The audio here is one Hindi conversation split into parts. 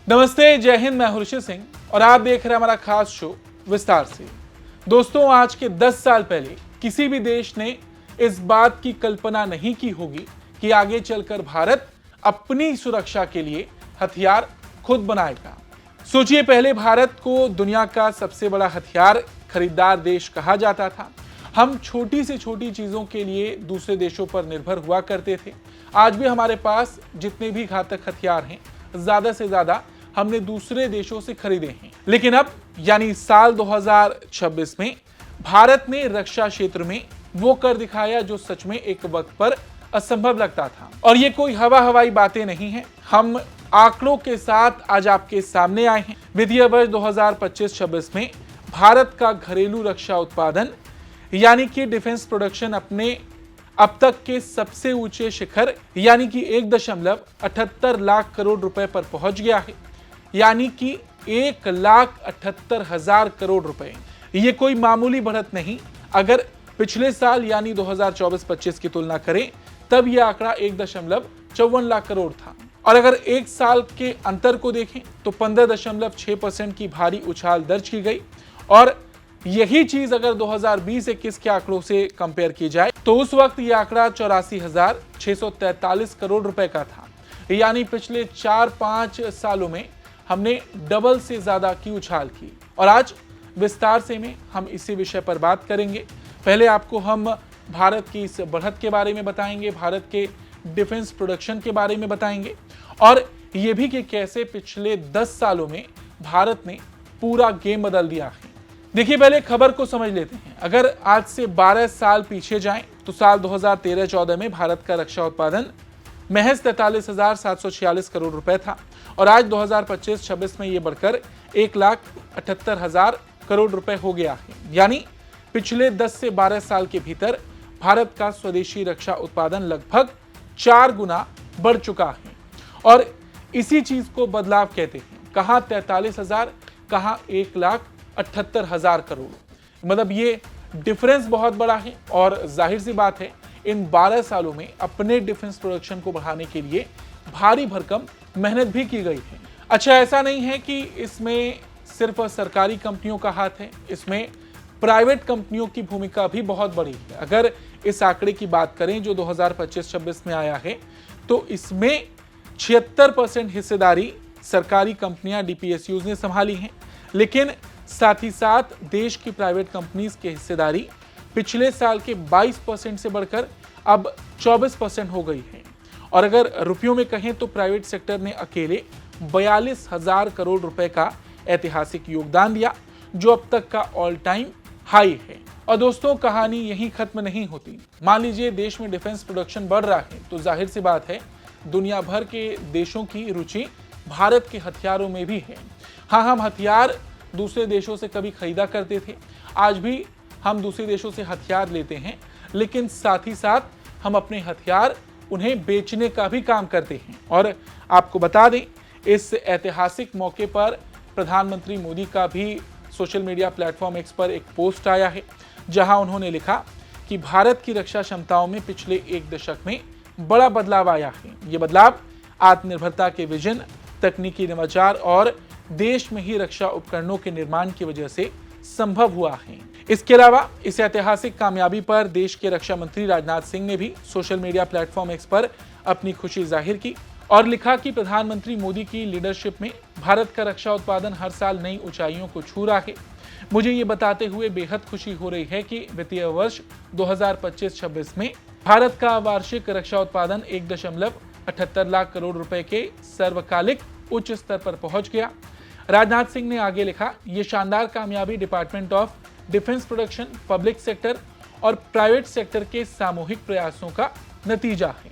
नमस्ते, जय हिंद। मैं हूं ऋषि सिंह और आप देख रहे हैं हमारा खास शो विस्तार से। दोस्तों, आज के 10 साल पहले किसी भी देश ने इस बात की कल्पना नहीं की होगी कि आगे चलकर भारत अपनी सुरक्षा के लिए हथियार खुद बनाएगा। सोचिए, पहले भारत को दुनिया का सबसे बड़ा हथियार खरीदार देश कहा जाता था। हम छोटी से छोटी चीजों के लिए दूसरे देशों पर निर्भर हुआ करते थे। आज भी हमारे पास जितने भी घातक हथियार हैं, ज्यादा से ज्यादा हमने दूसरे देशों से खरीदे हैं। लेकिन अब यानी साल 2026 में भारत ने रक्षा क्षेत्र में वो कर दिखाया जो सच में एक वक्त पर असंभव लगता था। और ये कोई हवाई बातें नहीं है, हम आंकड़ों के साथ आज आपके सामने आए हैं। वित्तीय वर्ष 2025-26 में भारत का घरेलू रक्षा उत्पादन यानी कि डिफेंस प्रोडक्शन अपने अब तक के सबसे ऊंचे शिखर यानी कि 1.78 लाख करोड़ रुपए पर पहुंच गया है। यानी कि 1,78,000 करोड़ रुपए। ये कोई मामूली बढ़त नहीं। अगर पिछले साल यानी 2024-25 की तुलना करें तब यह आंकड़ा 1.54 लाख करोड़ था। और अगर एक साल के अंतर को देखें तो 15.6% की भारी उछाल दर्ज की गई। और यही चीज अगर 2020-21 के आंकड़ों से कंपेयर की जाए तो उस वक्त यह आंकड़ा 84,643 करोड़ रुपए का था। यानी पिछले 4-5 सालों में हमने डबल से ज्यादा की उछाल की। और आज विस्तार से में हम इसी विषय पर बात करेंगे। पहले आपको हम भारत की इस बढ़त के बारे में बताएंगे, भारत के डिफेंस प्रोडक्शन के बारे में बताएंगे और ये भी कि कैसे पिछले 10 सालों में भारत ने पूरा गेम बदल दिया है। देखिए, पहले खबर को समझ लेते हैं। अगर आज से 12 साल पीछे जाएं तो साल 2013-14 में भारत का रक्षा उत्पादन महज 43,746 करोड़ रुपए था और आज 2025-26 में यह बढ़कर 1,78,000 करोड़ रुपए हो गया है। यानी पिछले 10 से 12 साल के भीतर भारत का स्वदेशी रक्षा उत्पादन लगभग 4 गुना बढ़ चुका है। और इसी चीज को बदलाव कहते हैं। कहां 43,000, कहां 1,78,000 करोड़। मतलब ये डिफरेंस बहुत बड़ा है। और जाहिर सी बात है, इन 12 सालों में अपने डिफेंस प्रोडक्शन को बढ़ाने के लिए भारी भरकम मेहनत भी की गई है। अच्छा, ऐसा नहीं है कि इसमें सिर्फ सरकारी कंपनियों का हाथ है, इसमें प्राइवेट कंपनियों की भूमिका भी बहुत बड़ी है। अगर इस आंकड़े की बात करें जो 2025-26 में आया है तो इसमें 76% हिस्सेदारी सरकारी कंपनियां डीपीएसयूज ने संभाली हैं। लेकिन साथ ही साथ देश की प्राइवेट कंपनीज की हिस्सेदारी पिछले साल के 22% से बढ़कर अब 24% हो गई है। और अगर रुपयों में कहें तो प्राइवेट सेक्टर ने अकेले 42,000 करोड़ रुपए का ऐतिहासिक योगदान दिया, जो अब तक का ऑल टाइम हाई है। और दोस्तों, कहानी यहीं खत्म नहीं होती। मान लीजिए देश में डिफेंस प्रोडक्शन बढ़ रहा है तो जाहिर सी बात है दुनिया भर के देशों की रुचि भारत के हथियारों में भी है। हाँ, हम हथियार दूसरे देशों से कभी खरीदा करते थे, आज भी हम दूसरे देशों से हथियार लेते हैं, लेकिन साथ ही साथ हम अपने हथियार उन्हें बेचने का भी काम करते हैं। और आपको बता दें, इस ऐतिहासिक मौके पर प्रधानमंत्री मोदी का भी सोशल मीडिया प्लेटफॉर्म एक्स पर एक पोस्ट आया है, जहां उन्होंने लिखा कि भारत की रक्षा क्षमताओं में पिछले एक दशक में बड़ा बदलाव आया है। ये बदलाव आत्मनिर्भरता के विजन, तकनीकी नवाचार और देश में ही रक्षा उपकरणों के निर्माण की वजह से संभव हुआ है। इसके अलावा इस ऐतिहासिक कामयाबी पर देश के रक्षा मंत्री राजनाथ सिंह ने भी सोशल मीडिया प्लेटफॉर्म एक्स पर अपनी खुशी जाहिर की और लिखा कि प्रधानमंत्री मोदी की लीडरशिप में भारत का रक्षा उत्पादन हर साल नई ऊंचाइयों को छू रहा है। मुझे ये बताते हुए बेहद खुशी हो रही है कि वित्तीय वर्ष 2025-26 में भारत का वार्षिक रक्षा उत्पादन 1.78 लाख करोड़ रुपए के सर्वकालिक उच्च स्तर पर पहुंच गया। राजनाथ सिंह ने आगे लिखा, ये शानदार कामयाबी department of defence production, public sector और प्राइवेट सेक्टर के सामूहिक प्रयासों का नतीजा है।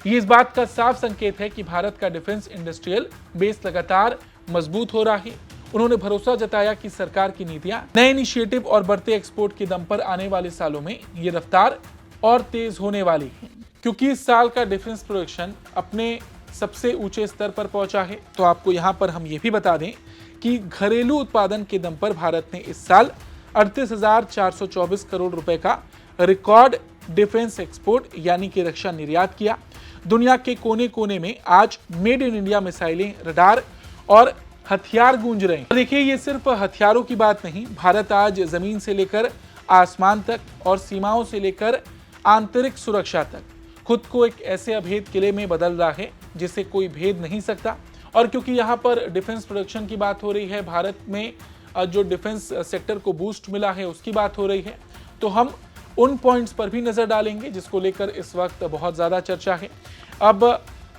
ये इस बात का साफ संकेत है कि भारत का डिफेंस इंडस्ट्रियल बेस लगातार मजबूत हो रहा है। उन्होंने भरोसा जताया कि सरकार की नीतियां, नए इनिशिएटिव और बढ़ते एक्सपोर्ट के दम पर आने वाले सालों में ये रफ्तार और तेज होने वाली है, क्योंकि इस साल का डिफेंस प्रोडक्शन अपने सबसे ऊंचे स्तर पर पहुंचा है। तो आपको यहां पर हम ये भी बता दें कि घरेलू उत्पादन के दम पर भारत ने इस साल 38,424 करोड़ रुपए का रिकॉर्ड डिफेंस एक्सपोर्ट यानी कि रक्षा निर्यात किया। दुनिया के कोने कोने में आज मेड इन इंडिया मिसाइलें, रडार और हथियार गूंज रहे हैं। देखिए, ये सिर्फ हथियारों की बात नहीं, भारत आज जमीन से लेकर आसमान तक और सीमाओं से लेकर आंतरिक सुरक्षा तक खुद को एक ऐसे अभेद किले में बदल रहा है जिसे कोई भेद नहीं सकता। और क्योंकि यहाँ पर डिफेंस प्रोडक्शन की बात हो रही है, भारत में जो डिफेंस सेक्टर को बूस्ट मिला है उसकी बात हो रही है, तो हम उन पॉइंट्स पर भी नजर डालेंगे जिसको लेकर इस वक्त बहुत ज्यादा चर्चा है। अब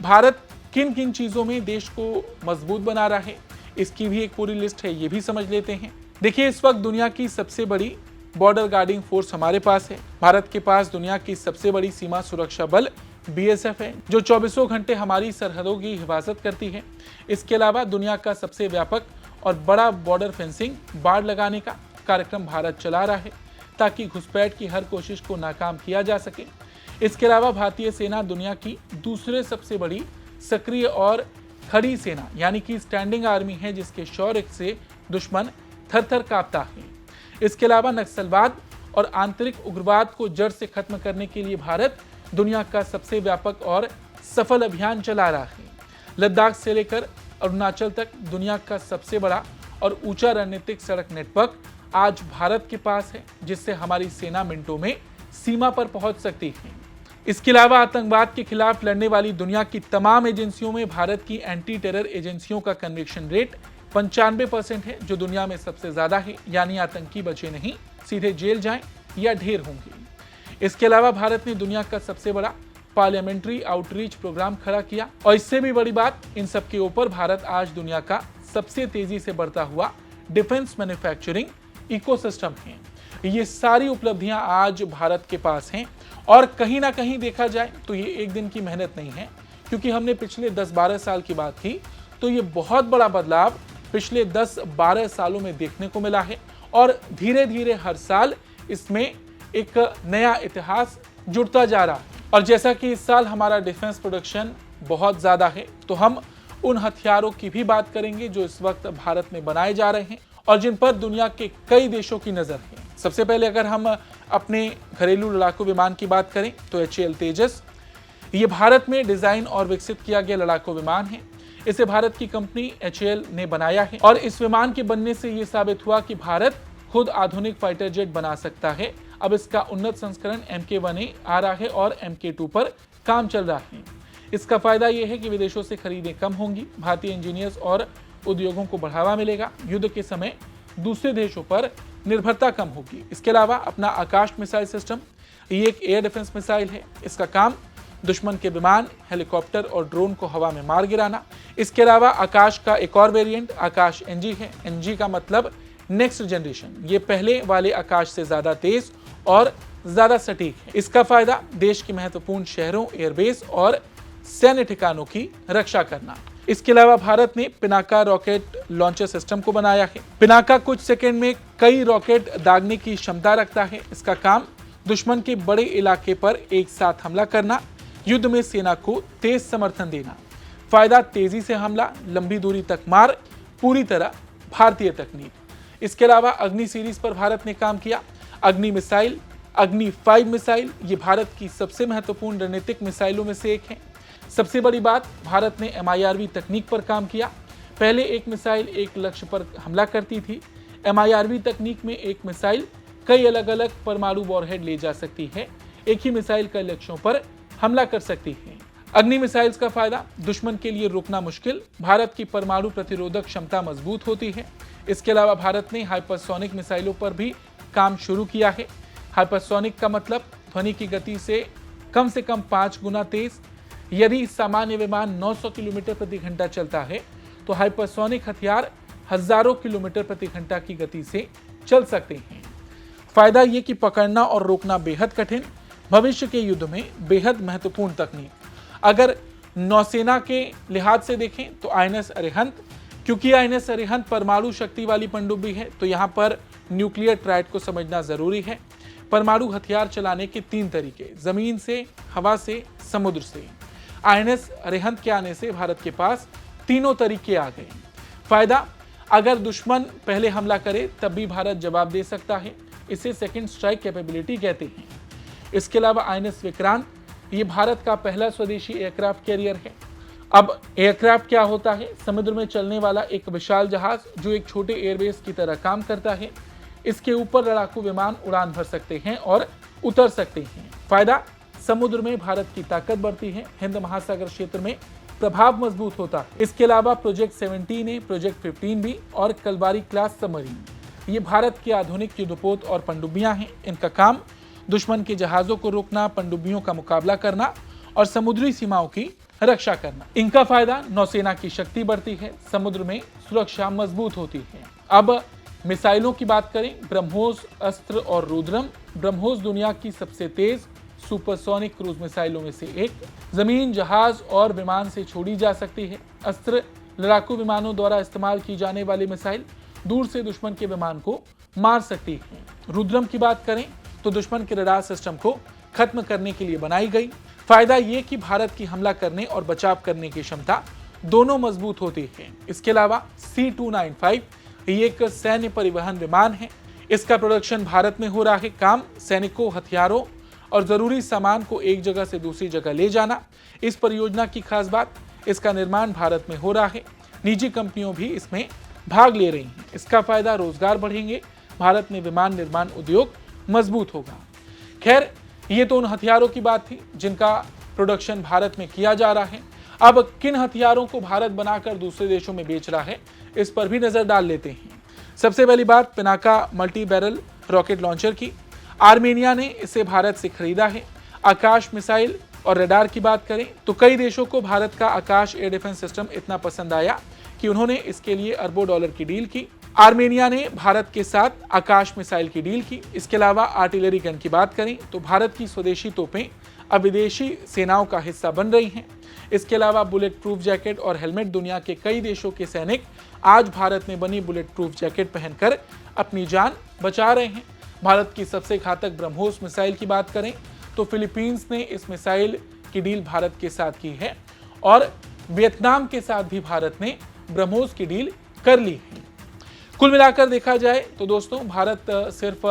भारत किन किन चीजों में देश को मजबूत बना रहा है, इसकी भी एक पूरी लिस्ट है, ये भी समझ लेते हैं। देखिए, इस वक्त दुनिया की सबसे बड़ी बॉर्डर गार्डिंग फोर्स हमारे पास है। भारत के पास दुनिया की सबसे बड़ी सीमा सुरक्षा बल BSF है, जो 24 घंटे हमारी सरहदों की हिफाजत करती है। इसके अलावा दुनिया का सबसे व्यापक और बड़ा बॉर्डर फेंसिंग बाड़ लगाने का कार्यक्रम भारत चला रहा है, ताकि घुसपैठ की हर कोशिश को नाकाम किया जा सके। इसके अलावा भारतीय सेना दुनिया की दूसरे सबसे बड़ी सक्रिय और खड़ी सेना यानी कि स्टैंडिंग आर्मी है, जिसके शौर्य से दुश्मन थर-थर कांपता है। इसके अलावा नक्सलवाद और आंतरिक उग्रवाद को जड़ से खत्म करने के लिए भारत दुनिया का सबसे व्यापक और सफल अभियान चला रहा है। लद्दाख से लेकर अरुणाचल तक दुनिया का सबसे बड़ा और ऊंचा रणनीतिक सड़क नेटवर्क आज भारत के पास है, जिससे हमारी सेना मिनटों में सीमा पर पहुंच सकती है। इसके अलावा आतंकवाद के खिलाफ लड़ने वाली दुनिया की तमाम एजेंसियों में भारत की एंटी टेरर एजेंसियों का कन्विक्शन रेट 95% है, जो दुनिया में सबसे ज्यादा है। यानी आतंकी बचे नहीं, सीधे जेल जाएं या ढेर होंगे। इसके अलावा भारत ने दुनिया का सबसे बड़ा पार्लियामेंट्री आउटरीच प्रोग्राम खड़ा किया, और इससे भी बड़ी बात, इन सब के ऊपर भारत आज दुनिया का सबसे तेजी से बढ़ता हुआ डिफेंस मैन्युफैक्चरिंग इकोसिस्टम है। ये सारी उपलब्धियां आज भारत के पास हैं, और कहीं ना कहीं देखा जाए तो ये एक दिन की मेहनत नहीं है, क्योंकि हमने पिछले 10-12 साल की बात की तो ये बहुत बड़ा बदलाव पिछले 10-12 सालों में देखने को मिला है, और धीरे धीरे हर साल इसमें एक नया इतिहास जुड़ता जा रहा है। और जैसा कि इस साल हमारा डिफेंस प्रोडक्शन बहुत ज़्यादा है, तो हम उन हथियारों की भी बात करेंगे जो इस वक्त भारत में बनाए जा रहे हैं और जिन पर दुनिया के कई देशों की नज़र है। सबसे पहले अगर हम अपने घरेलू लड़ाकू विमान की बात करें तो HAL तेजस, ये भारत में डिज़ाइन और विकसित किया गया लड़ाकू विमान है। इसे भारत की कंपनी HAL ने बनाया है, और इस विमान के बनने से ये साबित हुआ कि भारत खुद आधुनिक फाइटर जेट बना सकता है। अब इसका उन्नत संस्करण MK1A आ रहा है और MK2 पर काम चल रहा है। इसका फायदा यह है कि विदेशों से खरीदें कम होंगी, भारतीय इंजीनियर्स और उद्योगों को बढ़ावा मिलेगा, युद्ध के समय दूसरे देशों पर निर्भरता कम होगी। इसके अलावा अपना आकाश मिसाइल सिस्टम, ये एक एयर डिफेंस मिसाइल है। इसका काम दुश्मन के विमान, हेलीकॉप्टर और ड्रोन को हवा में मार गिराना। इसके अलावा आकाश का एक और वेरिएंट आकाश NG है। NG का मतलब नेक्स्ट जनरेशन, ये पहले वाले आकाश से ज्यादा तेज और ज्यादा सटीक है। इसका फायदा देश के महत्वपूर्ण शहरों, एयरबेस और सैन्य ठिकानों की रक्षा करना। इसके अलावा भारत ने पिनाका रॉकेट लॉन्चर सिस्टम को बनाया है। पिनाका कुछ सेकंड में कई रॉकेट दागने की क्षमता रखता है। इसका काम दुश्मन के बड़े इलाके पर एक साथ हमला करना, युद्ध में सेना को तेज समर्थन देना। फायदा मिसाइल से हमला, लंबी दूरी तक मार, पूरी तरह भारतीय तकनीक। इसके अलावा अग्नि सीरीज पर भारत ने काम किया। अग्नि मिसाइल, अग्नि 5 मिसाइल, ये भारत की सबसे महत्वपूर्ण रणनीतिक मिसाइलों में से एक है। सबसे बड़ी बात, भारत ने MIRV तकनीक पर काम किया। पहले एक मिसाइल एक लक्ष्य पर हमला करती थी। MIRV तकनीक में एक मिसाइल कई अलग अलग परमाणु वॉरहेड ले जा सकती है, एक ही मिसाइल कई लक्ष्यों पर हमला कर सकती है। अग्नि मिसाइल्स का फायदा, दुश्मन के लिए रोकना मुश्किल, भारत की परमाणु प्रतिरोधक क्षमता मजबूत होती है। इसके अलावा भारत ने हाइपरसोनिक मिसाइलों पर भी काम शुरू किया है। हाइपरसोनिक का मतलब ध्वनि की गति से कम 5 गुना तेज। यदि सामान्य विमान 900 किलोमीटर प्रति घंटा चलता है, तो हाइपरसोनिक हथियार हजारों किलोमीटर प्रति घंटा की गति से चल सकते हैं। फायदा ये कि पकड़ना और रोकना बेहद कठिन, भविष्य के युद्ध में बेहद महत्वपूर्ण तकनीक। अगर नौसेना के लिहाज से देखें तो INS अरिहंत, क्योंकि INS अरिहंत परमाणु शक्ति वाली पनडुब्बी है, तो यहाँ पर न्यूक्लियर ट्रायड को समझना जरूरी है। परमाणु हथियार चलाने के 3 तरीके, जमीन से, हवा से, समुद्र से। INS अरिहंत के आने से भारत के पास तीनों तरीके आ गए। फायदा, अगर दुश्मन पहले हमला करे तब भी भारत जवाब दे सकता है, इसे सेकंड स्ट्राइक कैपेबिलिटी कहते हैं। इसके अलावा INS विक्रांत, ये भारत का पहला स्वदेशी एयरक्राफ्ट कैरियर है। अब एयरक्राफ्ट क्या होता है? समुद्र में चलने वाला एक विशाल जहाज जो एक छोटे एयरबेस की तरह काम करता है। इसके ऊपर लड़ाकू विमान उड़ान भर सकते हैं और उतर सकते हैं। फायदा, समुद्र में भारत की ताकत बढ़ती है, हिंद महासागर क्षेत्र में प्रभाव मजबूत होता है। इसके अलावा प्रोजेक्ट 17A, प्रोजेक्ट 15B और कलबारी क्लास सबमरीन, ये भारत के आधुनिक युद्धपोत और पनडुब्बियां हैं। इनका काम दुश्मन के जहाजों को रोकना, पनडुब्बियों का मुकाबला करना और समुद्री सीमाओं की रक्षा करना। इनका फायदा, नौसेना की शक्ति बढ़ती है, समुद्र में सुरक्षा मजबूत होती है। अब मिसाइलों की बात करें, ब्रह्मोस अस्त्र और रुद्रम। ब्रह्मोस दुनिया की सबसे तेज सुपरसोनिक क्रूज मिसाइलों में से एक, जमीन, जहाज और विमान से छोड़ी जा सकती है। अस्त्र, लड़ाकू विमानों द्वारा इस्तेमाल की जाने वाली मिसाइल दूर से दुश्मन के विमान को मार सकती है। रुद्रम की बात करें तो दुश्मन के रडार सिस्टम को खत्म करने के लिए बनाई गई। फायदा ये कि भारत की हमला करने और बचाव करने की क्षमता दोनों मजबूत होती है। इसके अलावा C-295 ये एक सैन्य परिवहन विमान है। इसका प्रोडक्शन भारत में हो रहा है। काम, सैनिकों, हथियारों और जरूरी सामान को एक जगह से दूसरी जगह ले जाना। इस परियोजना की खास बात, इसका निर्माण भारत में हो रहा है। निजी कंपनियों भी इसमें भाग ले रही हैं। इसका फायदा, रोजगार बढ़ेंगे, भारत में विमान निर्माण उद्योग मजबूत होगा। खैर, ये तो उन हथियारों की बात थी जिनका प्रोडक्शन भारत में किया जा रहा है। अब किन हथियारों को भारत बनाकर दूसरे देशों में बेच रहा है, इस पर भी नजर डाल लेते हैं। सबसे पहली बात Pinaka multi barrel rocket launcher की। आर्मेनिया ने इसे भारत से खरीदा है। आकाश मिसाइल और रडार की बात करें तो कई देशों को भारत का आकाश एयर डिफेंस सिस्टम इतना पसंद आया कि उन्होंने इसके लिए अरबों डॉलर की डील की। आर्मेनिया ने भारत के साथ आकाश मिसाइल की डील की। इसके अलावा आर्टिलरी गन की बात करें तो भारत की स्वदेशी तोपें अब विदेशी सेनाओं का हिस्सा बन रही हैं। इसके अलावा बुलेट प्रूफ जैकेट और हेलमेट, दुनिया के कई देशों के सैनिक आज भारत में बनी बुलेट प्रूफ जैकेट पहनकर अपनी जान बचा रहे हैं। भारत की सबसे घातक ब्रह्मोस मिसाइल की बात करें तो फिलीपींस ने इस मिसाइल की डील भारत के साथ की है और वियतनाम के साथ भी भारत ने ब्रह्मोस की डील कर ली है। कुल मिलाकर देखा जाए तो दोस्तों, भारत सिर्फ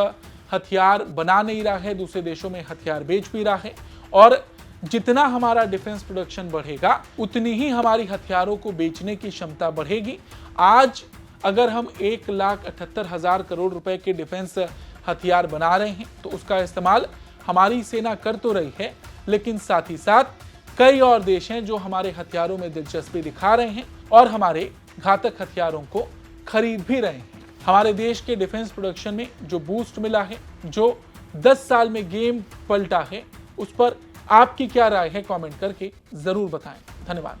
हथियार बना नहीं रहा है, दूसरे देशों में हथियार बेच भी रहा है। और जितना हमारा डिफेंस प्रोडक्शन बढ़ेगा उतनी ही हमारी हथियारों को बेचने की क्षमता बढ़ेगी। आज अगर हम 1,78,000 करोड़ रुपए के डिफेंस हथियार बना रहे हैं तो उसका इस्तेमाल हमारी सेना कर तो रही है, लेकिन साथ ही साथ कई और देश हैं जो हमारे हथियारों में दिलचस्पी दिखा रहे हैं और हमारे घातक हथियारों को खरीद भी रहे हैं। हमारे देश के डिफेंस प्रोडक्शन में जो बूस्ट मिला है, जो 10 साल में गेम पलटा है, उस पर आपकी क्या राय है, कमेंट करके जरूर बताएं। धन्यवाद।